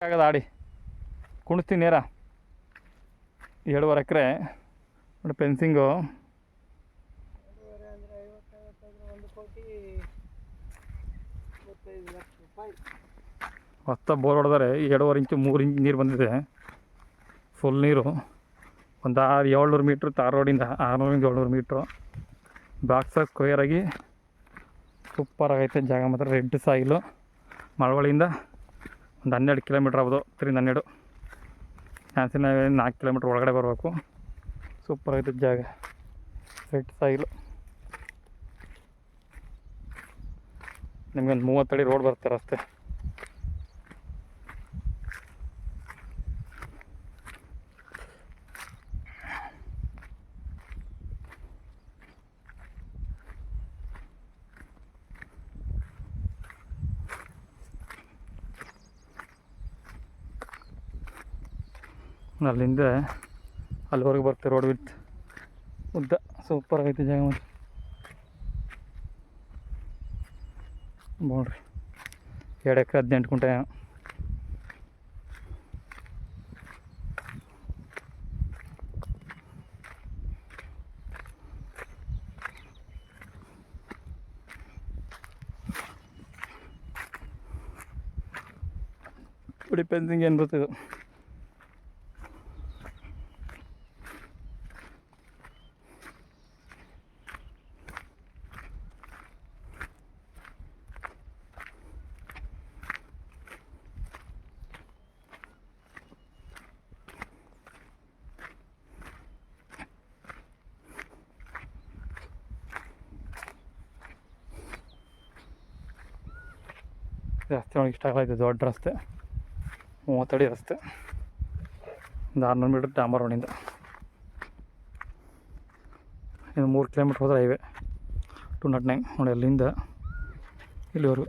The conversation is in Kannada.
ಆಗದ ಆಡಿ ಕುಣಿಸ್ತೀನಿ ನೇರ 7.5 ಎಕರೆ ನೋಡಿ ಫೆನ್ಸಿಂಗು. ಹೊಸ ಬೋರ್ ಹೊಡೆದರೆ 2.5 ಇಂಚು 3 ಇಂಚ್ ನೀರು ಬಂದಿದೆ. ಫುಲ್ ನೀರು ಒಂದು 700 ಮೀಟ್ರ್ ತಾರ್ ರೋಡಿಂದ 600-700 ಮೀಟ್ರು. ಬಾಕ್ಸ ಸ್ಕ್ವೇರಾಗಿ ಸೂಪರ್ ಆಗೈತೆ ಜಾಗ ಮಾತ್ರ. ರೆಡ್ ಸಾಯಿಲು ಮಳವಳ್ಳಿಯಿಂದ ಒಂದು 12 ಕಿಲೋಮೀಟ್ರ್ ಆಗ್ಬೋದು. 12 ನ್ಯಾನ್ಸಿನ 4 ಕಿಲೋಮೀಟ್ರ್ ಒಳಗಡೆ ಬರಬೇಕು. ಸೂಪರ್ ಆಗೈತೆ ಜಾಗ. ರೆಡ್ ಸಾಯಿಲು ನಿಮ್ಗೆ ಒಂದು 30 ಅಡಿ ರೋಡ್ ಬರುತ್ತೆ ರಸ್ತೆ. ಅಲ್ಲಿಂದ ಅಲ್ಲಿವರೆಗೆ ಬರುತ್ತೆ ರೋಡ್ ವಿತ್ ಉದ್ದ. ಸೂಪರ್ ಆಗೈತೆ ಜಾಗ ಮಾತ್ರ ನೋಡ್ರಿ. 2 ಎಕರೆ 18 ಗುಂಟೆ. ಬಿಡಿ ಪೆನ್ಸಿಂಗ್ ಏನು ಬರ್ತಿದ್ದು ರಸ್ತೆ ಒಳಗೆ ಇಷ್ಟ ಆಗಲೈತೆ. ದೊಡ್ಡ ರಸ್ತೆ 30 ಅಡಿ ರಸ್ತೆ. ಒಂದು 600 ಮೀಟ್ರ್ ಡಾಂಬರ್ ರೋಡಿಂದ ಇನ್ನು 3 ಕಿಲೋಮೀಟ್ರ್ ಹೋದರೆ ಹೈವೇ 209 ನೋಡಿ. ಅಲ್ಲಿಂದ ಇಲ್ಲಿವರೆಗೂ